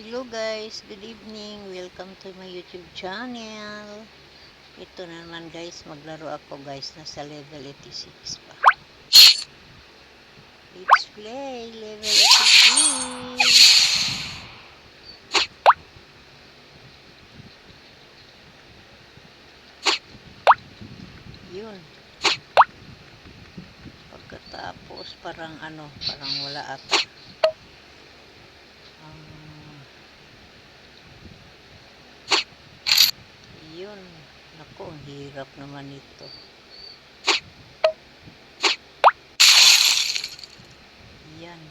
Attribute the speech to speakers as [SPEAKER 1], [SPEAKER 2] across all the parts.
[SPEAKER 1] Hello guys, good evening. Welcome to my YouTube channel. Ito na naman guys, maglaro ako guys, nasa level 86 pa. Let's play level 86. Yun. Pagkatapos parang parang wala ata. Yun. Naku, ang hirap naman ito. Yan.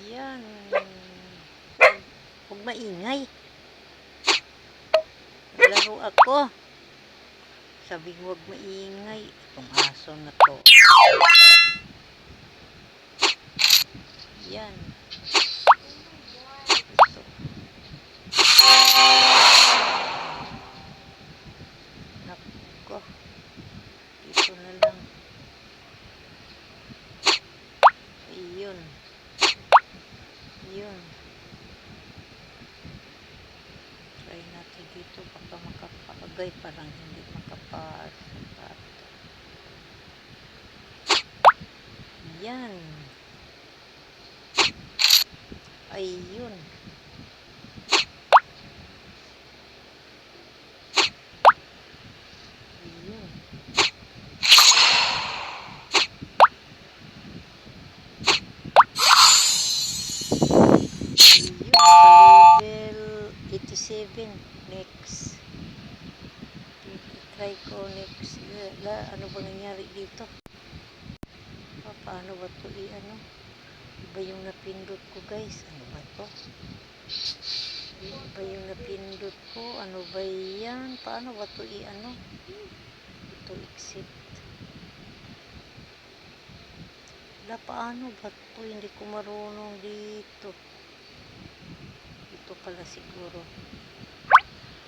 [SPEAKER 1] Yan. Huwag maingay. Naglaro ako. Sabi huwag maingay. Itong aso na to. Yan. Ito. Nako. Dito na lang. Ayun. Yun. Try natin dito. Baka makapagay. Parang hindi makapasapat. Yan. Ayun. Ayun. Level 87 next. Try ko next. Ano ba nangyari dito? Paano ba ito iba yung napindot ko guys? Ano ba ito? Iba yung napindot ko. Ano ba yan? Paano ba ito ito exit. Paano ba ito? Hindi ko marunong dito. Ito pala siguro.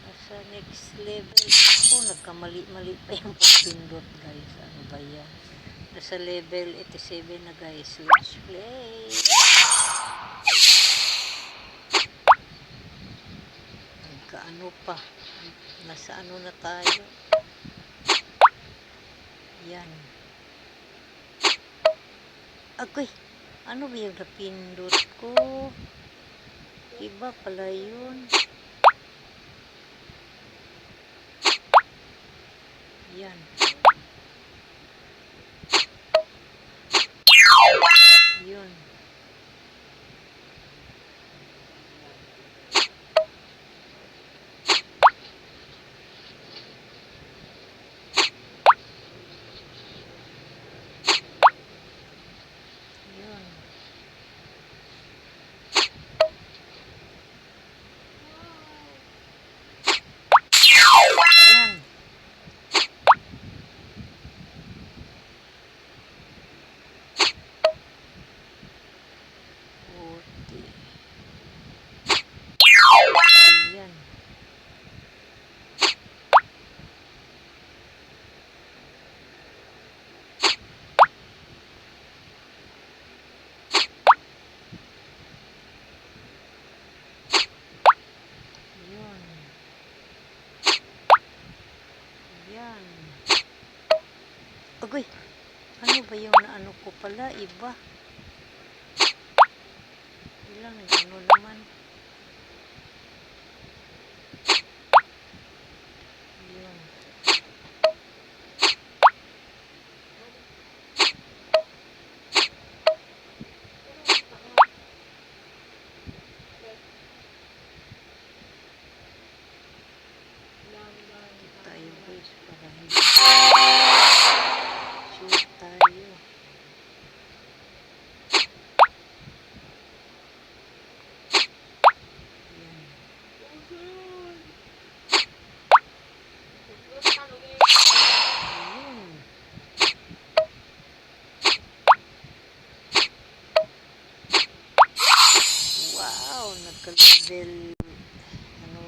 [SPEAKER 1] Nasa next level ako. Nagkamali-mali pa yung pagpindot guys. Ano ba yan? Nasa level 87 na guys. Let's play. Nagkaano pa. Nasa na tayo. Yan. Agoy. Ano ba yung napindot ko? Iba pala yun. Yan. Yun. Yun. Yan. Yan. Yun. Yan. Agoy. Ano ba yung naano ko pala? Iba. Ilang naman. Yun. Tayo guys para hindi shoot tayo. nagka-level, ano,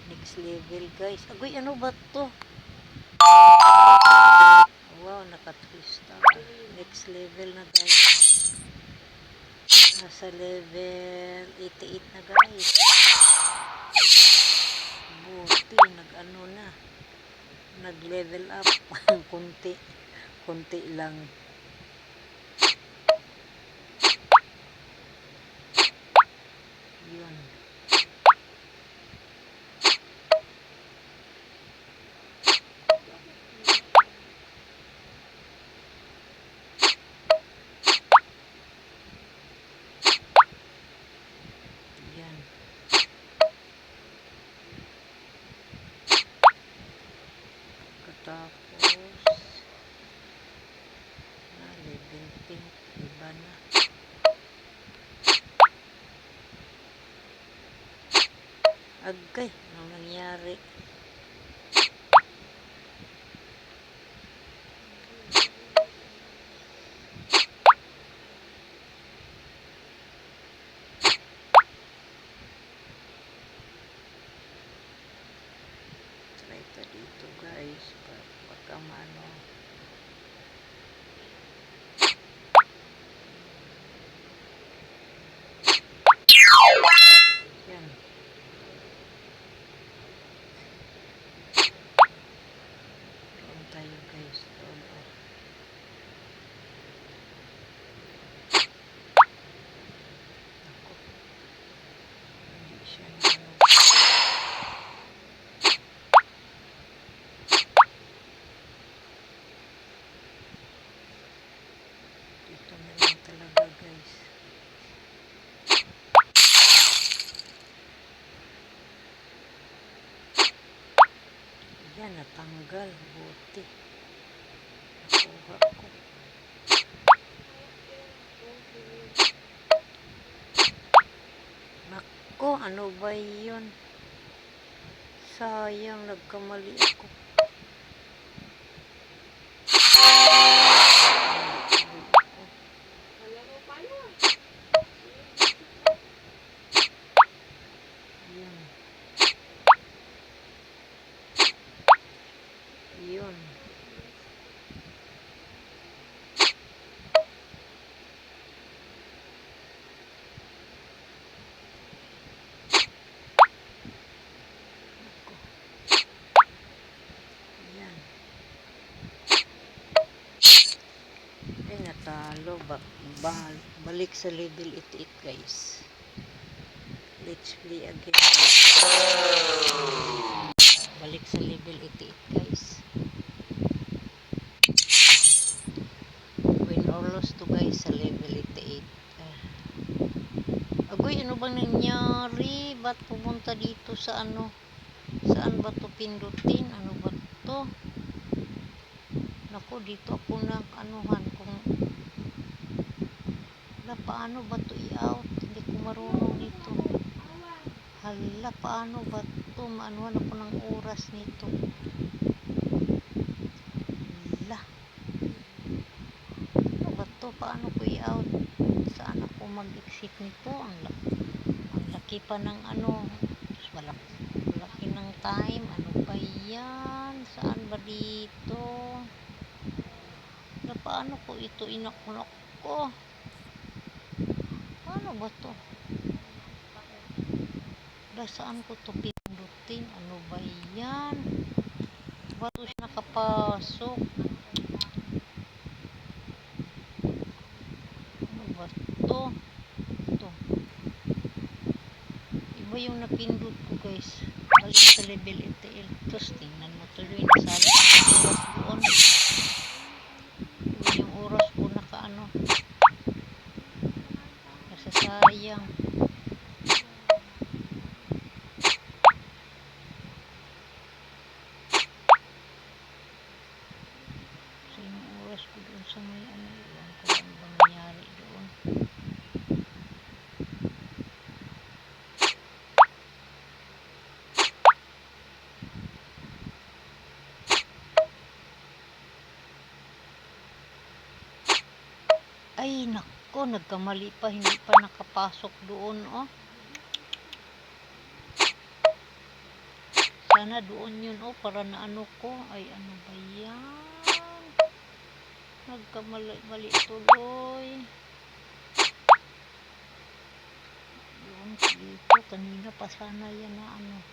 [SPEAKER 1] next level guys. Agoy, ano ba to? Wow, naka-twista. Next level na guys. Nasa level 88 na guys. Buti, nag-ano na. Nag-level up. Kunti. Kunti lang. Yun. Yan. Katapos na level 10. Iba na. Agay, anong nangyari? Try ito dito guys. Baka maano. Yan. Doon tayo guys. Doon. Ako. Hindi siya na. Dito na lang talaga guys. Yan, natanggal. Buti. Nakuha ko. Nako, ano ba yun? Sayang, nagkamali ako. Yun. Yun. Yan. Ay, natalo. Balik sa level 88 guys. Let's play again. Balik sa level 88 guys. Win or lose to guys sa level 88. Agoy, ano bang nangyari? Ba't pumunta dito sa ano? Saan ba to pindutin? Ano ba to? Naku, dito ako nag-anuhan kung paano ba to i-out? Hindi ko marunong nito. Hala, paano ba to? Maanuhan ako ng oras nito. Hala. Ano ba to? Paano ko i-out? Saan ako mag-exit nito? Ang laki pa ng ano. Malaki ng time. Ano ba yan? Saan ba dito? Na paano ko ito inakunok ko? Paano ba to? Saan ko to pindutin? Ano ba yan? Ba't siya nakapasok? Ano ba to? Ito. Iba yung napindot ko guys. Balik sa level LTL. Tapos tingnan mo tuloy. Nasala yung oras doon. Iba yung oras ko nakaano. Nasasayang. Ko doon sa may ano, iwan ko ano ba nangyari doon. Ay nako, nagkamali pa, hindi pa nakapasok doon oh. Sana doon yun, oh, para na ano ko. Ay, ano ba yan? Nagkamali tuloy. Yun, dito. Kanina pa sana yan na ano.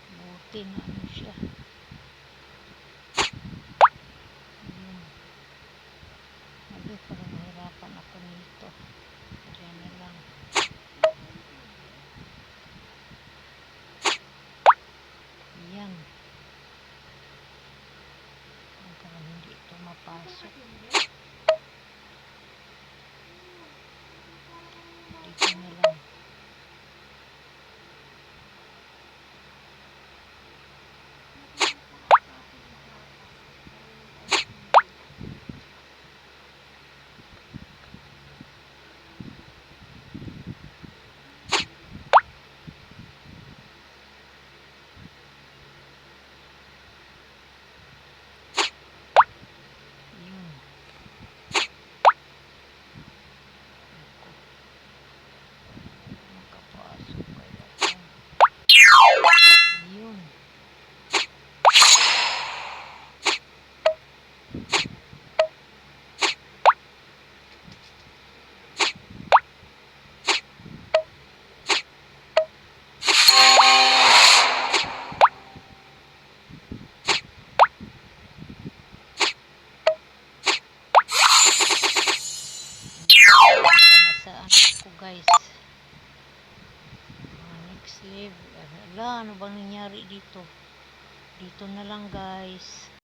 [SPEAKER 1] Buti na ano siya. Yun. Sabi, parang mahirapan ako nito. Diyan na lang. Yan. Parang hindi ito mapasok. Dito na lang. Yun. Makapasok kaya ito. Yun. Nasaan ako guys? Next level. Ala, ano bang nangyari dito? Dito na lang guys.